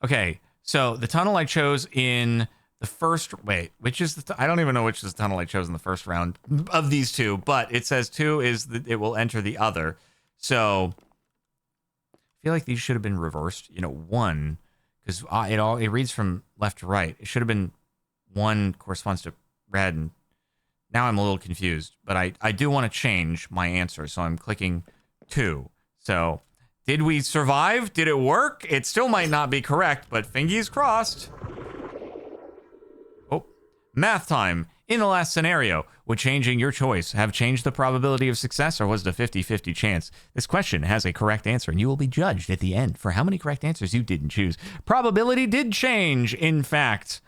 Okay. So the tunnel I chose in the first, wait, which is I don't even know which is the tunnel I chose in the first round of these 2, but it says 2 is it will enter the other. So I feel like these should have been reversed. 1, because it reads from left to right. It should have been 1 corresponds to red, and now I'm a little confused. But I do want to change my answer, so I'm clicking 2. So. Did we survive? Did it work? It still might not be correct, but fingies crossed. Oh, math time. In the last scenario, would changing your choice have changed the probability of success, or was it a 50-50 chance? This question has a correct answer, and you will be judged at the end for how many correct answers you didn't choose. Probability did change, in fact.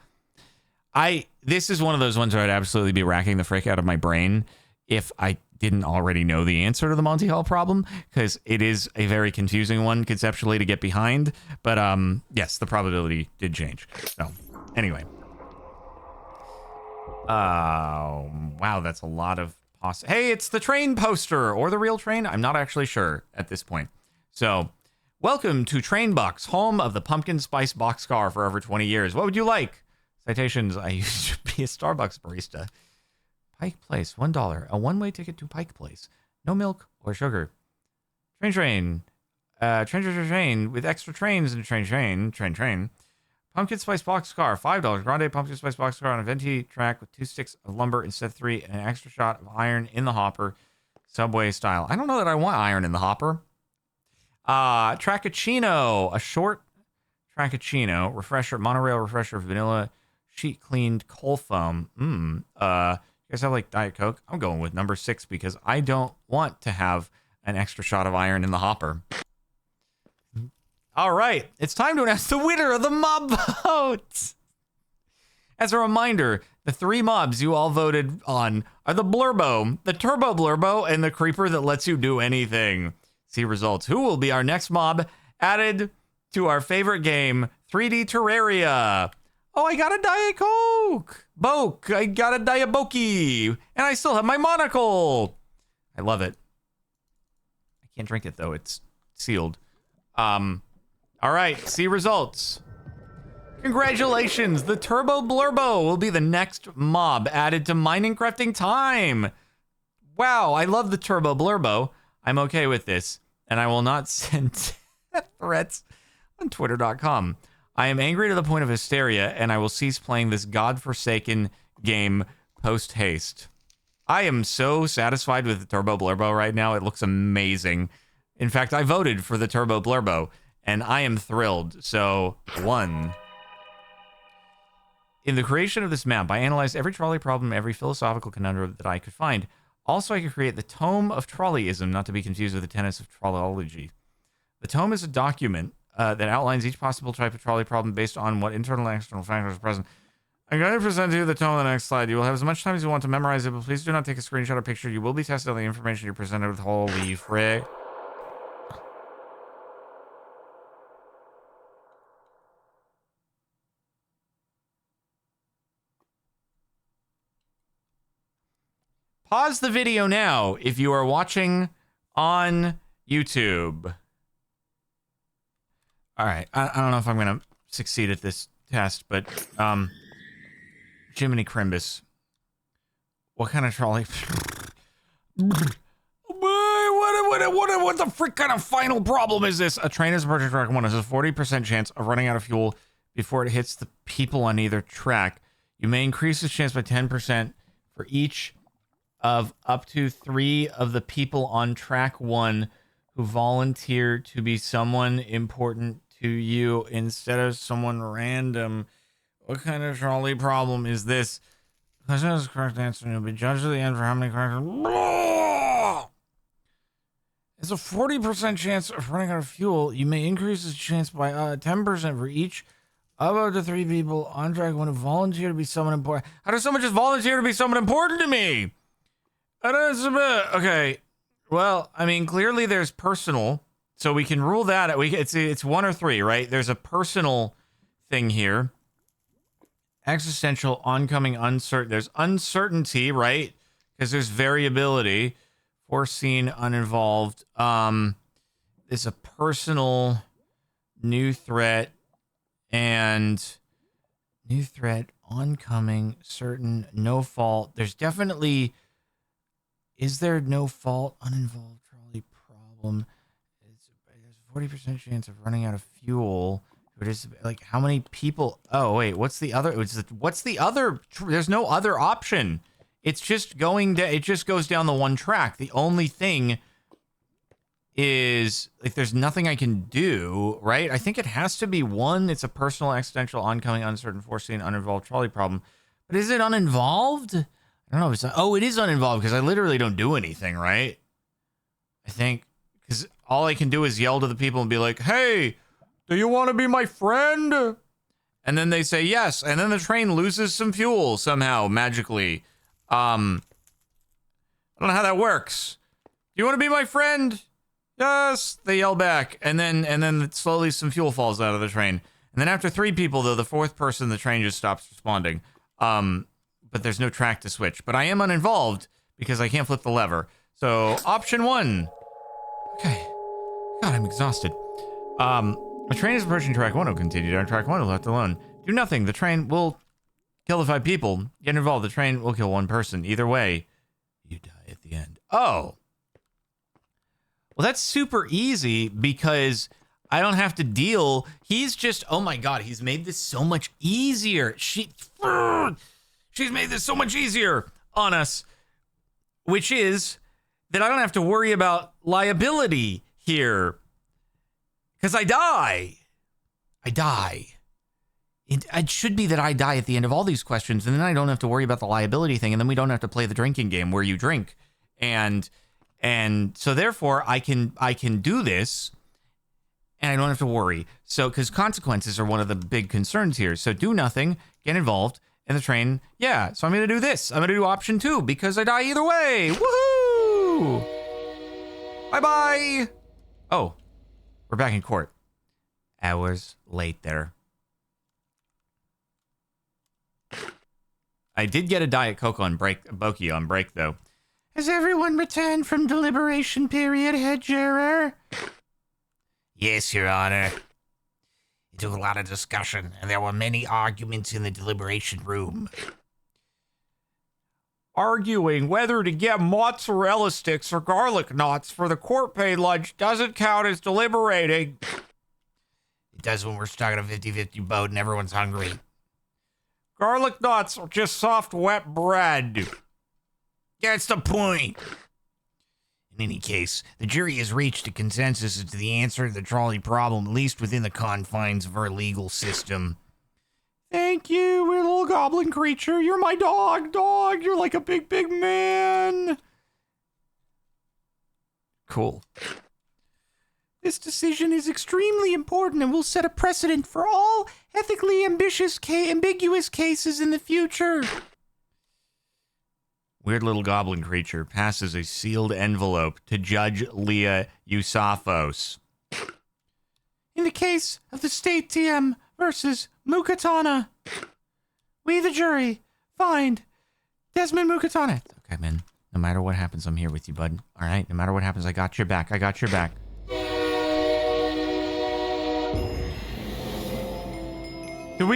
This is one of those ones where I'd absolutely be racking the frick out of my brain if I didn't already know the answer to the Monty Hall problem, because it is a very confusing one conceptually to get behind. But yes, the probability did change. So anyway. Wow, that's a lot of Hey, it's the train poster or the real train. I'm not actually sure at this point. So welcome to Train Box, home of the pumpkin spice boxcar for over 20 years. What would you like? Citations, I used to be a Starbucks barista. Pike Place, $1. A one-way ticket to Pike Place. No milk or sugar. Train with extra trains and train. Pumpkin spice boxcar, $5. Grande pumpkin spice boxcar on a venti track with 2 sticks of lumber instead of 3 and an extra shot of iron in the hopper. Subway style. I don't know that I want iron in the hopper. Trackachino, a short Trackachino refresher, monorail refresher, vanilla sheet cleaned coal foam. You guys have like Diet Coke? I'm going with number 6 because I don't want to have an extra shot of iron in the hopper. All right, it's time to announce the winner of the mob vote. As a reminder, the 3 mobs you all voted on are the Blurbo, the Turbo Blurbo, and the Creeper that lets you do anything. See results. Who will be our next mob added to our favorite game, 3D Terraria? Oh, I got a Diet Coke. Boke. I got a Diaboki. And I still have my monocle. I love it. I can't drink it, though. It's sealed. All right. See results. Congratulations. The Turbo Blurbo will be the next mob added to Mining Crafting Time. Wow. I love the Turbo Blurbo. I'm okay with this. And I will not send threats on Twitter.com. I am angry to the point of hysteria, and I will cease playing this godforsaken game post haste. I am so satisfied with the Turbo Blurbo right now. It looks amazing. In fact, I voted for the Turbo Blurbo, and I am thrilled. So, 1. In the creation of this map, I analyzed every trolley problem, every philosophical conundrum that I could find. Also, I could create the tome of trolleyism, not to be confused with the tenets of trolleyology. The tome is a document that outlines each possible type of trolley problem based on what internal and external factors are present. I'm going to present to you the tome on the next slide. You will have as much time as you want to memorize it, but please do not take a screenshot or picture. You will be tested on the information you're presented with. Holy frick. Pause the video now if you are watching on YouTube. All right, I don't know if I'm going to succeed at this test, but Jiminy Crimbus. What kind of trolley? What the frick kind of final problem is this? A train is approaching track 1. Has a 40% chance of running out of fuel before it hits the people on either track. You may increase this chance by 10% for each of up to 3 of the people on track 1 who volunteer to be someone important to you instead of someone random. What kind of trolley problem is this? Question is the correct answer, and you'll be judged at the end for how many correct. It's a 40% chance of running out of fuel. You may increase this chance by 10% for each of up to 3 people on track 1 who volunteer to be someone important. How does someone just volunteer to be someone important to me? Okay. Well, I mean, clearly there's personal, so we can rule that. It's 1 or 3, right? There's a personal thing here. Existential, oncoming, uncertain. There's uncertainty, right? Because there's variability. Foreseen, uninvolved. There's a personal, new threat, and new threat, oncoming, certain, no fault. There's definitely... Is there no fault, uninvolved trolley problem? There's a 40% chance of running out of fuel. Like, how many people? Oh, wait, what's the other? What's the other? There's no other option. It's just going to, it just goes down the one track. The only thing is, like, there's nothing I can do, right? I think it has to be 1. It's a personal, accidental, oncoming, uncertain, foreseen, uninvolved trolley problem. But is it uninvolved? I don't know if it's... Oh, it is uninvolved because I literally don't do anything, right? I think... Because all I can do is yell to the people and be like, hey, do you want to be my friend? And then they say yes. And then the train loses some fuel somehow, magically. I don't know how that works. Do you want to be my friend? Yes. They yell back. And then slowly some fuel falls out of the train. And then after 3 people, though, the 4th person, the train just stops responding. But there's no track to switch. But I am uninvolved because I can't flip the lever. So, option 1. Okay. God, I'm exhausted. A train is approaching track 1. Will continue on track 1. Left alone. Do nothing. The train will kill the 5 people. Get involved. The train will kill 1 person. Either way, you die at the end. Oh. Well, that's super easy because I don't have to deal. He's just, oh my God, he's made this so much easier. She's made this so much easier on us, which is that I don't have to worry about liability here because I die. It should be that I die at the end of all these questions, and then I don't have to worry about the liability thing, and then we don't have to play the drinking game where you drink. And so therefore I can do this and I don't have to worry. So, because consequences are one of the big concerns here. So do nothing, get involved. In the train, yeah, so I'm going to do this. I'm going to do option 2 because I die either way. Woohoo! Bye-bye! Oh, we're back in court. Hours late there. I did get a Diet Coke on break, Boki on break, though. Has everyone returned from deliberation period, head juror? Yes, Your Honor. It took a lot of discussion, and there were many arguments in the deliberation room. Arguing whether to get mozzarella sticks or garlic knots for the court-paid lunch doesn't count as deliberating. It does when we're stuck in a 50-50 boat and everyone's hungry. Garlic knots are just soft, wet bread. That's the point. In any case, the jury has reached a consensus as to the answer to the trolley problem, at least within the confines of our legal system. Thank you, little goblin creature. You're my dog. You're like a big, big man. Cool. This decision is extremely important and will set a precedent for all ethically ambiguous cases in the future. Weird little goblin creature passes a sealed envelope to Judge Leah Eusafos. In the case of the State TM versus Mukatana, we, the jury, find Desmond Mukatana. Okay, man. No matter what happens, I'm here with you, bud. All right? No matter what happens, I got your back. I got your back. Did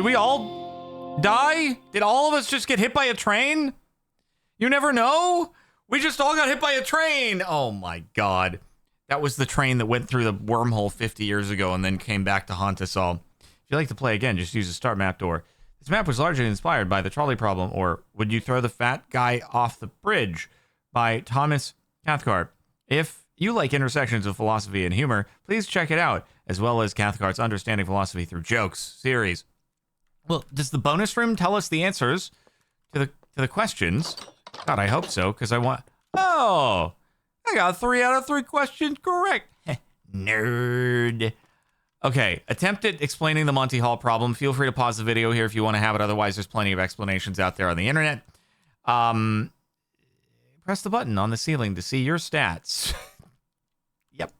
we all die? Did all of us just get hit by a train? You never know. We just all got hit by a train. Oh my God. That was the train that went through the wormhole 50 years ago and then came back to haunt us all. If you'd like to play again, just use the start map door. This map was largely inspired by the trolley problem, or Would You Throw the Fat Guy Off the Bridge by Thomas Cathcart. If you like intersections of philosophy and humor, please check it out, as well as Cathcart's Understanding Philosophy Through Jokes series. Well, does the bonus room tell us the answers to the questions? God, I hope so, because I want... Oh! I got 3 out of 3 questions correct. Nerd. Okay, attempt at explaining the Monty Hall problem. Feel free to pause the video here if you want to have it. Otherwise, there's plenty of explanations out there on the internet. Press the button on the ceiling to see your stats. Yep.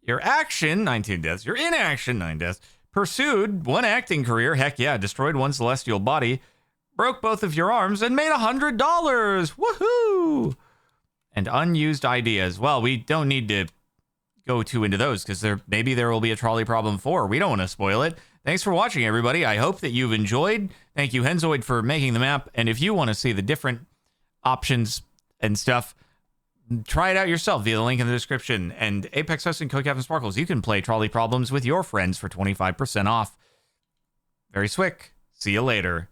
Your action, 19 deaths. Your inaction, 9 deaths. Pursued 1 acting career. Heck yeah, destroyed 1 celestial body. Broke both of your arms and made $100. Woohoo! And unused ideas. Well, we don't need to go too into those because maybe there will be a trolley problem 4. We don't want to spoil it. Thanks for watching, everybody. I hope that you've enjoyed. Thank you, Henzoid, for making the map. And if you want to see the different options and stuff, try it out yourself via the link in the description. And Apex Host and Code Captain Sparkles, you can play trolley problems with your friends for 25% off. Very swick. See you later.